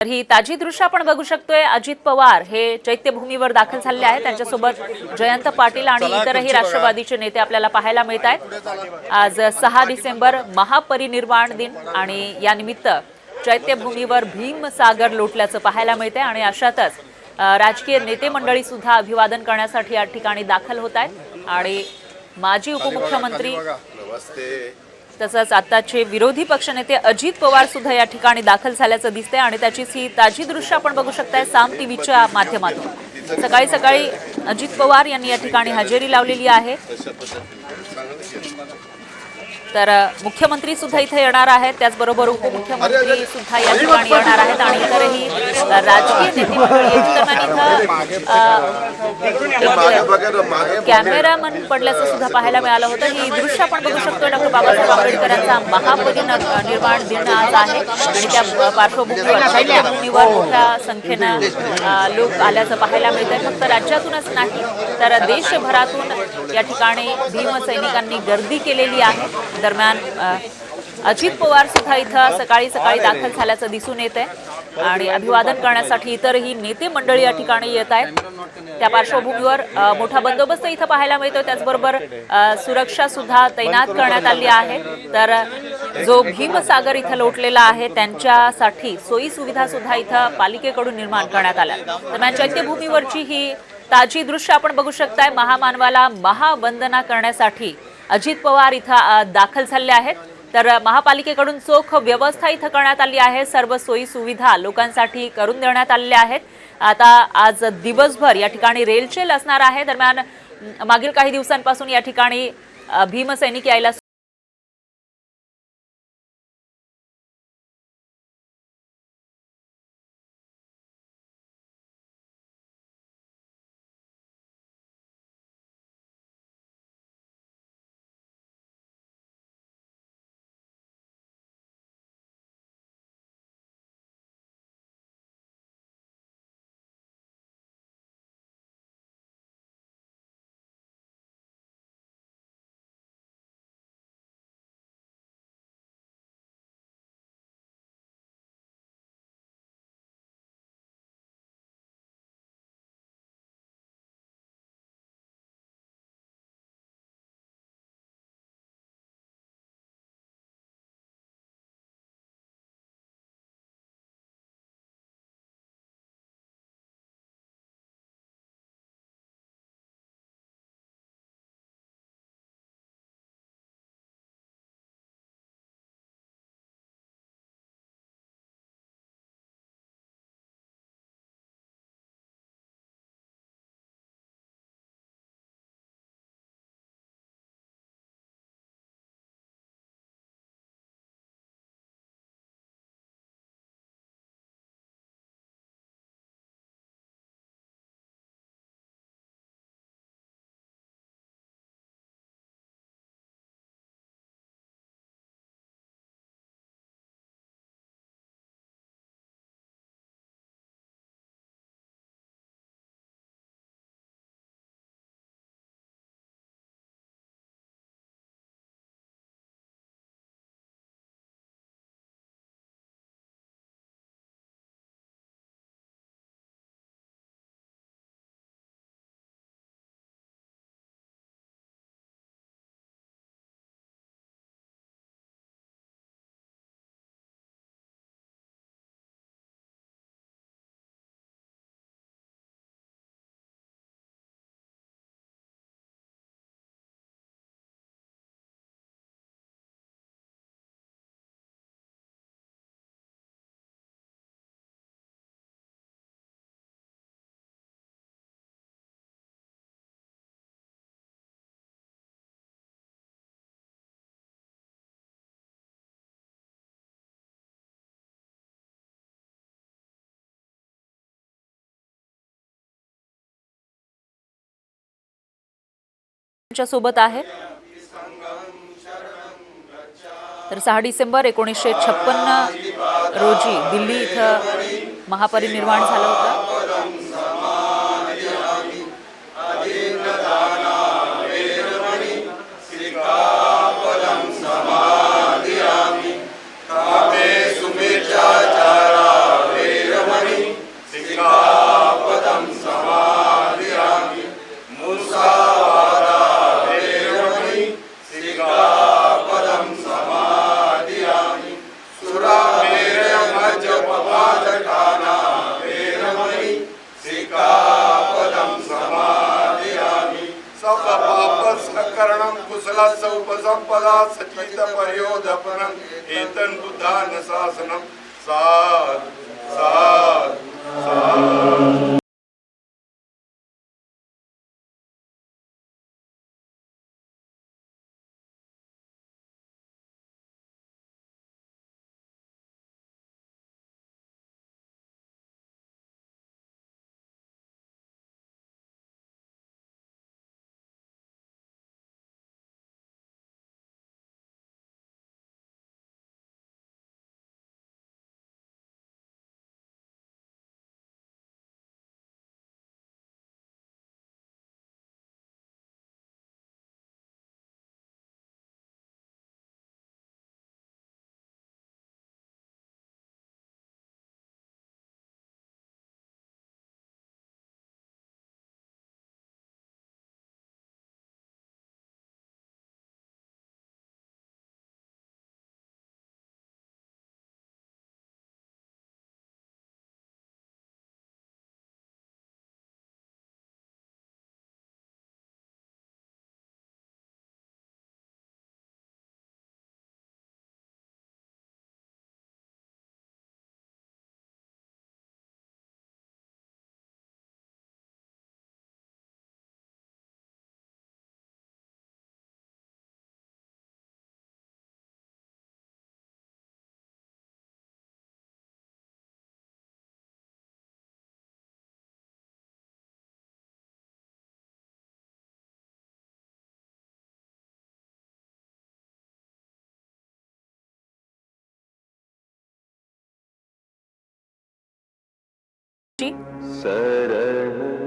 तर ही ताजी दृश्य आपण बघू शकतोय। अजित पवार हे चैत्यभूमीवर दाखल झाले आहेत। त्यांच्यासोबत जयंत पाटील आणि इतरही राष्ट्रवादीचे नेते आपल्याला पाहायला मिळत आहेत। आज 6 डिसेंबर महापरिनिर्वाण दिन आणि या निमित्त चैत्यभूमीवर भीमसागर लोटल्याचं पाहायला मिळतंय आणि अशातच राजकीय नेते मंडळी सुद्धा अभिवादन करण्यासाठी या ठिकाणी दाखल होत आहेत आणि माजी उपमुख्यमंत्री तसंच आताचे विरोधी पक्षनेते अजित पवार सुद्धा या ठिकाणी दाखल झाल्याचं दिसतंय आणि त्याचीच ही ताजी दृश्य आपण बघू शकताय साम टीव्हीच्या माध्यमातून। सकाळी सकाळी अजित पवार यांनी या ठिकाणी हजेरी लावलेली आहे। तर मुख्यमंत्री सुद्धा इथे येणार आहेत, त्याचबरोबर उपमुख्यमंत्री सुद्धा या ठिकाणी येणार आहेत आणि इतरही राजकीय नेते मंडळी कॅमेरामन पडल्याचं सुद्धा पाहायला मिळालं होतं। ही दृश्य आपण बघू शकतो। डॉक्टर बाबासाहेब आंबेडकरांचा महापरिनिर्वाण दिन आज आहे आणि त्या पार्श्वभूमीवर चैत्यभूमीवर मोठ्या संख्येनं लोक आल्याचं पाहायला मिळतंय। फक्त राज्यातूनच नाही तर देशभरातून या ठिकाणी भीमसैनिकांनी गर्दी केलेली आहे। दरम्यान अजित पवार सुद्धा इथं सकाळी सकाळी दाखल झाल्याचं दिसून येत आहे आणि अभिवादन करण्यासाठी इतरही नेते मंडळी या ठिकाणी येत आहेत। त्या पार्श्वभूमीवर मोठा बंदोबस्त इथं पाहायला मिळतो, त्याचबरोबर सुरक्षा सुद्धा तैनात करण्यात आली आहे। तर जो भीमसागर इथं लोटलेला आहे त्यांच्यासाठी सोयी सुविधा सुद्धा इथं पालिकेकडून निर्माण करण्यात आल्या। दरम्यान चैत्यभूमीवरची ही ताजी दृश्य आपण बघू शकताय। महामानवाला महावंदना करण्यासाठी अजित पवार इथं दाखल झाले आहेत। तर महापालिकेकडून चोख व्यवस्था इथं करण्यात आली आहे। सर्व सोयी सुविधा लोकांसाठी करून देण्यात आलेल्या आहेत। आता आज दिवसभर या ठिकाणी रेलचेल असणार आहे। दरम्यान मागील काही दिवसांपासून या ठिकाणी भीमसैनिक यायला सोबत आहे। तर 6 डिसेंबर 1956 रोजी दिल्ली इथं महापरिनिर्वाण झालं होतं। कामे सुमित्राचारा संपदा सौपसंपदा सचित पर्योदपनम एतन बुद्धान शासनम साध साध साध। शरण